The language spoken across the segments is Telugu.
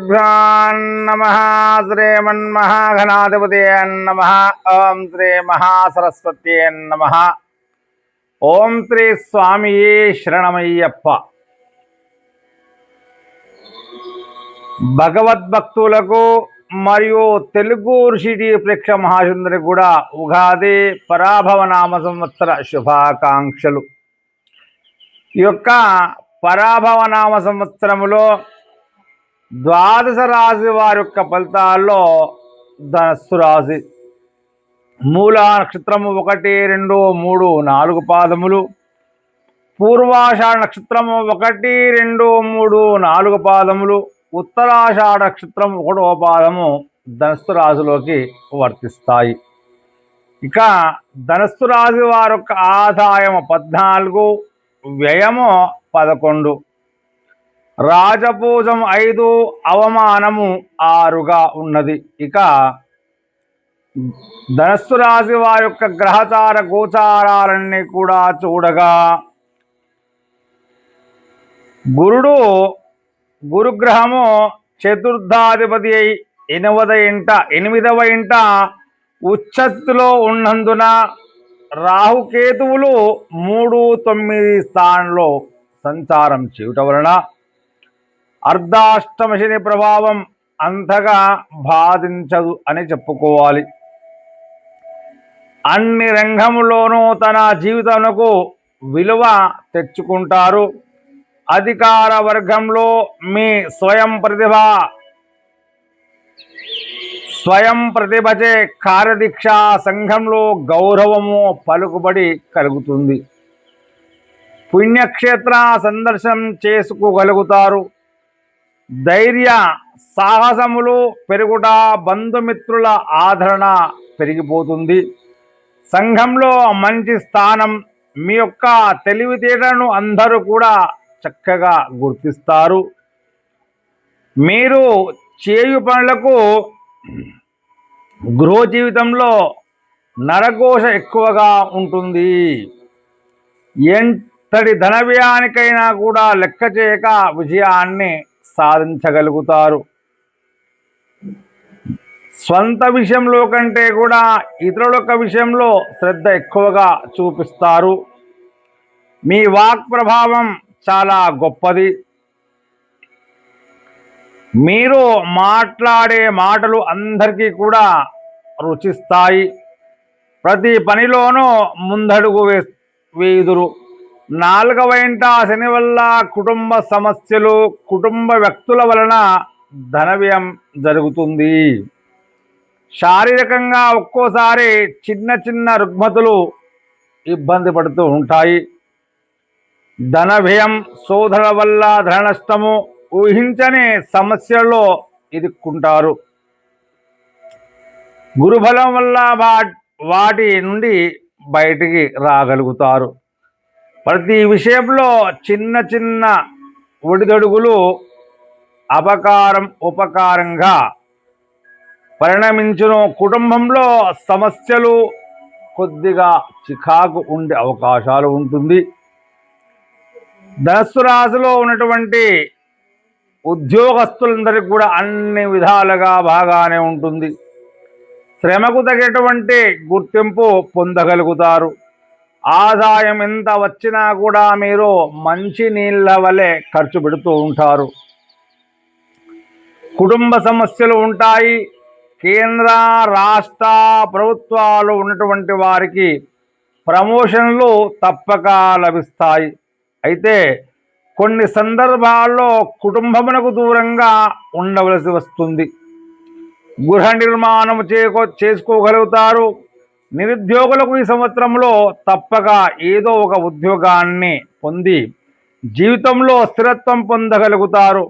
नमः श्रीमन्महागणाधिपतये नमः। ओं श्री महासरस्वत्यै नमः। ओं श्री स्वामिये शरणमయ్యప్ప। భగవద్భక్తులకు మరియు తెలుగు ఋషిడి ప్రేక్ష మహాసుందరికి కూడా ఉగాది పరాభవ నామ సంవత్సర శుభాకాంక్షలు। ఈ యొక్క పరాభవ నామ సంవత్సరములో ద్వాదశ రాశి వారి యొక్క ఫలితాల్లో ధనస్సు రాశి మూల నక్షత్రము 1, 2, 3, 4 పాదములు, పూర్వాషాఢ నక్షత్రము 1, 2, 3, 4 పాదములు, ఉత్తరాషాఢ నక్షత్రం 1వ పాదము ధనస్సు రాశిలోకి వర్తిస్తాయి। ఇక ధనస్సు రాశి వారి యొక్క ఆదాయము 14, వ్యయము 11, రాజపూజం 5, అవమానము 6గా ఉన్నది। ఇక ధనస్సు రాశి వారి యొక్క గ్రహచార గోచారాలన్నీ కూడా చూడగా గురుగ్రహము చతుర్థాధిపతి అయి 8వ ఇంట ఉచ్చస్థితిలో ఉన్నందున రాహుకేతువులు 3, 9 స్థానంలో సంచారం చేయుట వలన అర్ధాష్టమ శని ప్రభావం అంతగా బాధించదు అని చెప్పుకోవాలి। అన్ని రంగములోనూ తన జీవితమునకు విలువ తెచ్చుకుంటారు। అధికార వర్గంలో మీ స్వయం ప్రతిభచే కార్యదీక్ష సంఘంలో గౌరవము పలుకుబడి కలుగుతుంది। పుణ్యక్షేత్ర సందర్శనం చేసుకోగలుగుతారు। ధైర్య సాహసములు పెరుగుట, బంధుమిత్రుల ఆదరణ పెరిగిపోతుంది। సంఘంలో మంచి స్థానం, మీ యొక్క తెలివితేటలను అందరూ కూడా చక్కగా గుర్తిస్తారు। మీరు చేయు పనులకు గృహ జీవితంలో నరఘోష ఎక్కువగా ఉంటుంది। ఎంతటి ధన వ్యయానికైనా కూడా లెక్క చేయక విజయాన్ని సాధించగలుగుతారు। స్వంత విషయంలో కంటే కూడా ఇతరుల యొక్క విషయంలో శ్రద్ధ ఎక్కువగా చూపిస్తారు। మీ వాక్ ప్రభావం చాలా గొప్పది। మీరు మాట్లాడే మాటలు అందరికీ కూడా రుచిస్తాయి। ప్రతి పనిలోనూ ముందడుగు వేయుదురు। 4వ ఇంట శని వల్ల కుటుంబ సమస్యలు, కుటుంబ వ్యక్తుల వలన ధన వ్యయం జరుగుతుంది। శారీరకంగా ఒక్కోసారి చిన్న రుగ్మతలు ఇబ్బంది పడుతూ ఉంటాయి। ధన వ్యయం, సోదరుల వల్ల ధన నష్టము, ఊహించని సమస్యల్లో ఇరుక్కుంటారు। గురుబలం వల్ల వాటి నుండి బయటికి రాగలుగుతారు। ప్రతి విషయంలో చిన్న ఒడిదొడుగులు ఉపకారంగా పరిణమించును। కుటుంబంలో సమస్యలు కొద్దిగా చికాకు ఉండే అవకాశాలు ఉంటుంది। ధనస్సు రాశిలో ఉన్నటువంటి ఉద్యోగస్తులందరికీ కూడా అన్ని విధాలుగా బాగానే ఉంటుంది। శ్రమకు తగినటువంటి గుర్తింపు పొందగలుగుతారు। ఆదాయం ఎంత వచ్చినా కూడా మీరు మంచి నీళ్ళ వలె ఖర్చు పెడుతూ ఉంటారు। కుటుంబ సమస్యలు ఉంటాయి। కేంద్ర రాష్ట్ర ప్రభుత్వాలు ఉన్నటువంటి వారికి ప్రమోషన్లు తప్పక లభిస్తాయి। అయితే కొన్ని సందర్భాల్లో కుటుంబమునకు దూరంగా ఉండవలసి వస్తుంది। గృహ నిర్మాణం చేసుకోగలుగుతారు। నిరుద్యోగులకు ఈ సంవత్సరంలో తప్పక ఏదో ఒక ఉద్యోగాన్ని పొంది జీవితంలో స్థిరత్వం పొందగలుగుతారు।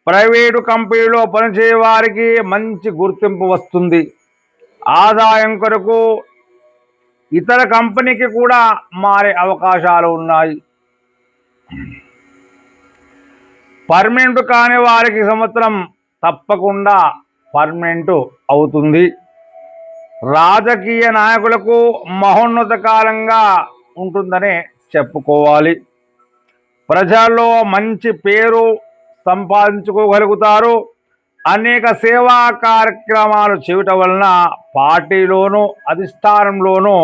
ప్రైవేటు కంపెనీలో పనిచేయ వారికి మంచి గుర్తింపు వస్తుంది। ఆదాయం కొరకు ఇతర కంపెనీకి కూడా మారే అవకాశాలు ఉన్నాయి। పర్మనెంట్ కాని వారికి సంవత్సరం తప్పకుండా పర్మనెంట్ అవుతుంది। రాజకీయ నాయకులకు మహోన్నత కాలంగా ఉంటుందనే చెప్పుకోవాలి। ప్రజల్లో మంచి పేరు సంపాదించుకోగలుగుతారు। అనేక సేవా కార్యక్రమాలు చేయటం వలన పార్టీలోనూ అధిష్టానంలోనూ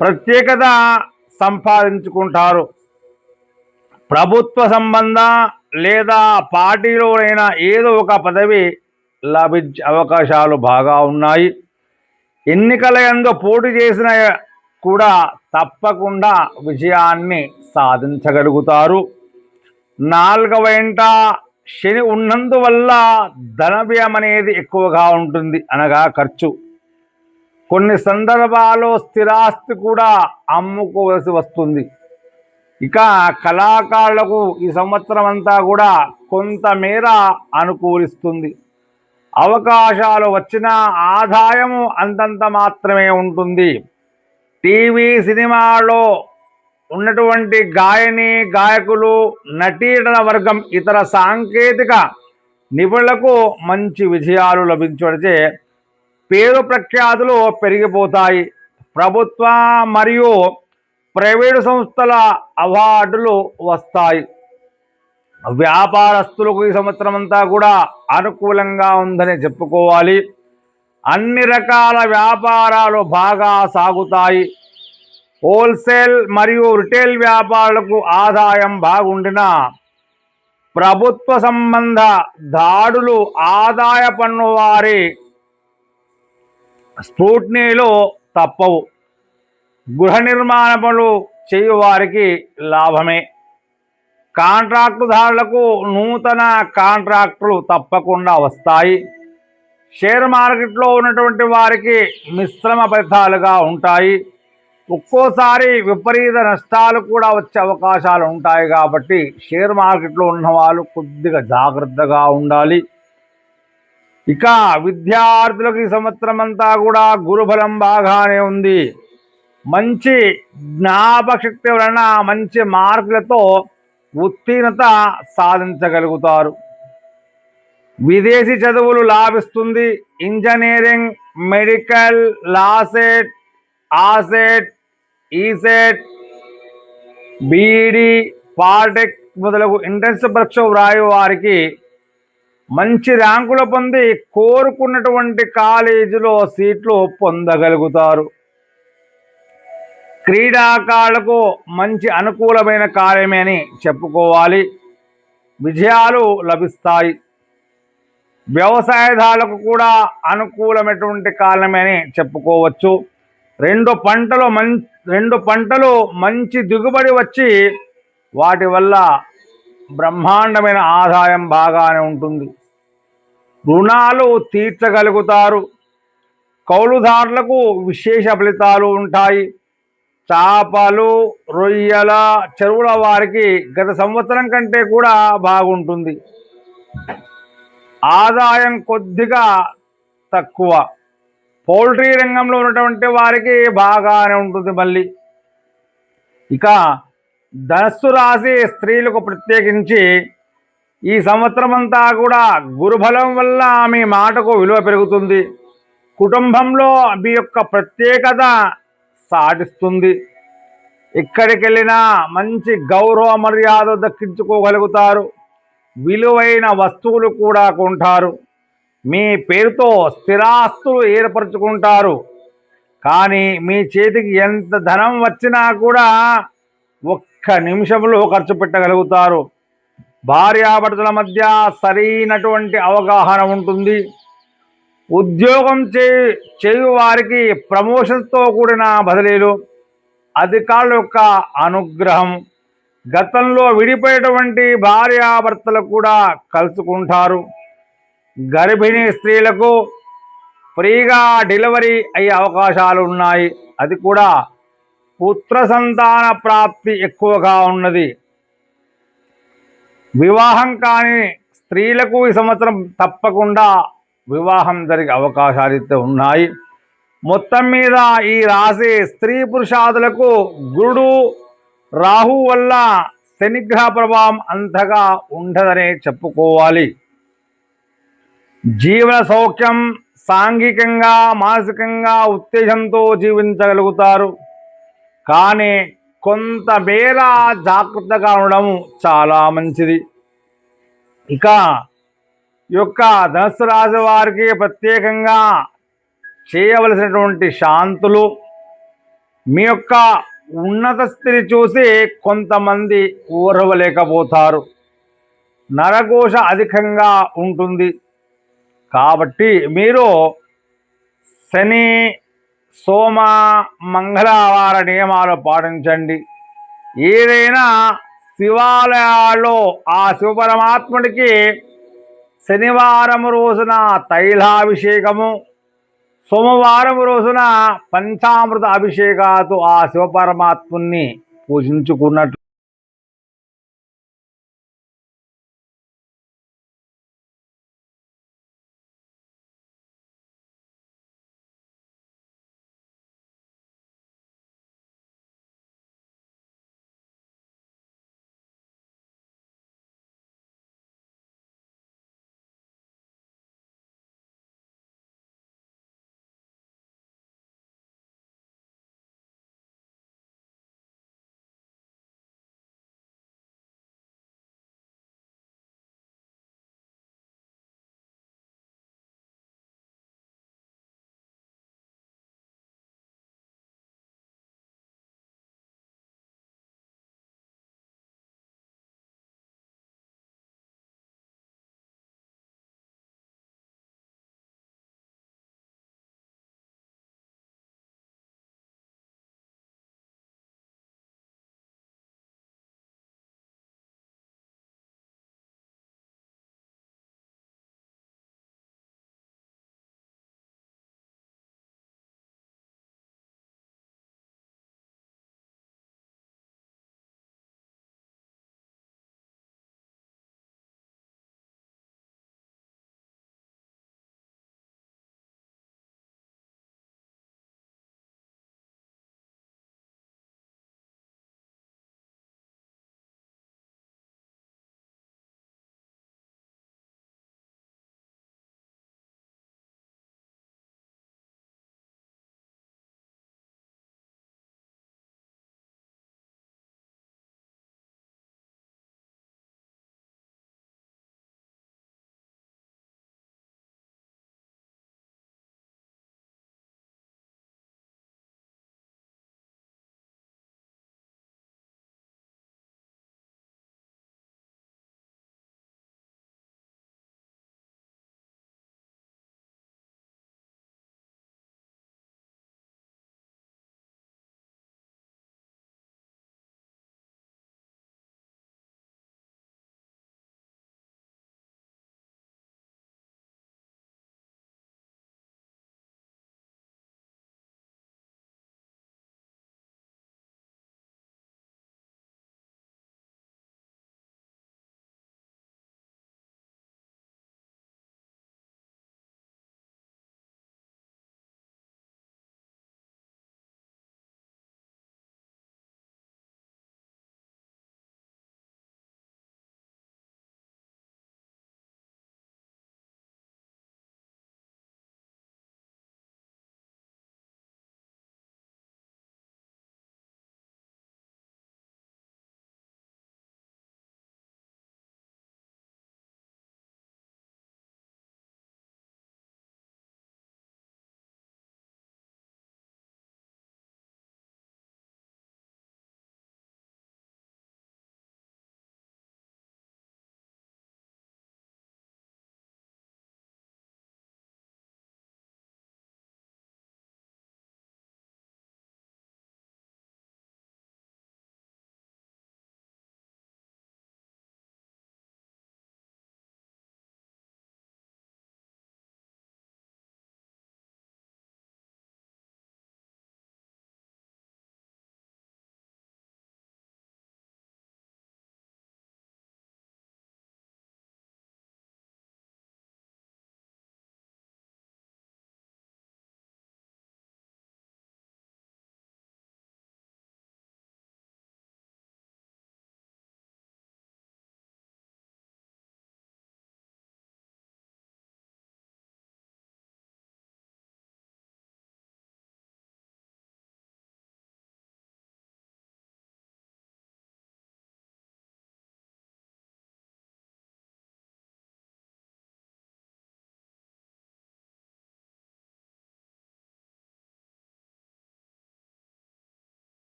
ప్రత్యేకత సంపాదించుకుంటారు. ప్రభుత్వ సంబంధ లేదా పార్టీలోనైనా ఏదో ఒక పదవి లభించే అవకాశాలు బాగా ఉన్నాయి. ఎన్నికల యందు పోటీ చేసిన కూడా తప్పకుండా విజయాన్ని సాధించగలుగుతారు. 4వ ఇంట శని ఉన్నందువల్ల ధన వ్యయం అనేది ఎక్కువగా ఉంటుంది, అనగా ఖర్చు. కొన్ని సందర్భాల్లో స్థిరాస్తి కూడా అమ్ముకోవలసి వస్తుంది. ఇక కళాకారులకు ఈ సంవత్సరం అంతా కూడా కొంతమేర అనుకూలిస్తుంది. అవకాశాలు వచ్చిన ఆదాయము అంతంత మాత్రమే ఉంటుంది. టీవీ సినిమాలో ఉన్నటువంటి గాయని గాయకులు, నటీనట వర్గం, ఇతర సాంకేతిక నిపుణులకు మంచి విజయాలు లభించే పేరు ప్రఖ్యాతులు పెరిగిపోతాయి. ప్రభుత్వ మరియు ప్రైవేటు సంస్థల అవార్డులు వస్తాయి. వ్యాపారస్తులకు ఈ సంవత్సరం అంతా కూడా అనుకూలంగా ఉందని చెప్పుకోవాలి. అన్ని రకాల వ్యాపారాలు బాగా సాగుతాయి. హోల్సేల్ మరియు రిటైల్ వ్యాపారులకు ఆదాయం బాగుండిన ప్రభుత్వ సంబంధ దాడులు, ఆదాయ పన్ను వారి స్క్రూటినీలో తప్పవు. గృహ నిర్మాణ పనులు చేయు వారికి లాభమే. కాంట్రాక్టుదారులకు నూతన కాంట్రాక్టులు తప్పకుండా వస్తాయి. షేర్ మార్కెట్లో ఉన్నటువంటి వారికి మిశ్రమ ఫలితాలుగా ఉంటాయి. ఒక్కోసారి విపరీత నష్టాలు కూడా వచ్చే అవకాశాలు ఉంటాయి. కాబట్టి షేర్ మార్కెట్లో ఉన్న వాళ్ళు కొద్దిగా జాగ్రత్తగా ఉండాలి. ఇక విద్యార్థులకు ఈ సంవత్సరం అంతా కూడా గురుబలం బాగానే ఉంది. మంచి జ్ఞాపకశక్తి వలన మంచి మార్కులతో ఉత్తీర్ణత సాధించగలుగుతారు. విదేశీ చదువులు లాభిస్తుంది. ఇంజనీరింగ్, మెడికల్, లాసెట్, ఆసెట్, ఈసెట్, బీఈడి, పాలిటెక్ మొదలగు ఎంట్రన్స్ పరీక్ష వ్రాయు వారికి మంచి ర్యాంకులు పొంది కోరుకున్నటువంటి కాలేజీలో సీట్లు పొందగలుగుతారు. క్రీడాకారులకు మంచి అనుకూలమైన కాలమే అని చెప్పుకోవాలి. విజయాలు లభిస్తాయి. వ్యవసాయదారులకు కూడా అనుకూలమైనటువంటి కాలమే అని చెప్పుకోవచ్చు. రెండు పంటలు మంచి దిగుబడి వచ్చి వాటి వల్ల బ్రహ్మాండమైన ఆదాయం బాగానే ఉంటుంది. రుణాలు తీర్చగలుగుతారు. కౌలుదారులకు విశేష ఫలితాలు ఉంటాయి. చేపలు, రొయ్యల చెరువుల వారికి గత సంవత్సరం కంటే కూడా బాగుంటుంది. ఆదాయం కొద్దిగా తక్కువ. పౌల్ట్రీ రంగంలో ఉన్నటువంటి వారికి బాగానే ఉంటుంది. మళ్ళీ ఇక ధనస్సు రాశి స్త్రీలకు ప్రత్యేకించి ఈ సంవత్సరం అంతా కూడా గురుబలం వల్ల మీ మాటకు విలువ పెరుగుతుంది. కుటుంబంలో మీ యొక్క ప్రత్యేకత సాటిస్తుంది. ఎక్కడికి వెళ్ళినా మంచి గౌరవ మర్యాద దక్కించుకోగలుగుతారు. విలువైన వస్తువులు కూడా కొంటారు. మీ పేరుతో స్థిరాస్తులు ఏర్పరచుకుంటారు. కానీ మీ చేతికి ఎంత ధనం వచ్చినా కూడా ఒక్క నిమిషంలో ఖర్చు పెట్టగలుగుతారు. భార్యాభర్తల మధ్య సరైనటువంటి అవగాహన ఉంటుంది. ఉద్యోగం చేయు వారికి ప్రమోషన్స్తో కూడిన బదిలీలు, అధికారుల యొక్క అనుగ్రహం, గతంలో విడిపోయేటువంటి భార్యాభర్తలు కూడా కలుసుకుంటారు. గర్భిణీ స్త్రీలకు ఫ్రీగా డెలివరీ అయ్యే అవకాశాలు ఉన్నాయి. అది కూడా పుత్ర సంతాన ప్రాప్తి ఎక్కువగా ఉన్నది. వివాహం కాని స్త్రీలకు ఈ సంవత్సరం తప్పకుండా వివాహం జరిగే అవకాశాలు అయితే ఉన్నాయి. మొత్తం మీద ఈ రాశి స్త్రీ పురుషాదులకు గురుడు రాహు వల్ల శనిగ్రహ ప్రభావం అంతగా ఉండదనే చెప్పుకోవాలి. జీవన సౌఖ్యం, సాంఘికంగా మానసికంగా ఉత్తేజంతో జీవించగలుగుతారు. కానీ కొంతమేర జాగ్రత్తగా ఉండడం చాలా మంచిది. ఇక ఈ యొక్క ధనుస్సు రాశి వారికి ప్రత్యేకంగా చేయవలసినటువంటి శాంతులు, మీ యొక్క ఉన్నత స్థితిని చూసి కొంతమంది ఊరవలేకపోతారు. నరఘోష అధికంగా ఉంటుంది. కాబట్టి మీరు శని, సోమ, మంగళవార నియమాలు పాటించండి. ఏదైనా శివాలయాల్లో ఆ శివపరమాత్ముడికి శనివారం రోజున తైలాభిషేకము, సోమవారం రోజున పంచామృత అభిషేకాలు ఆ శివపరమాత్ముని పూజించుకున్నట్లు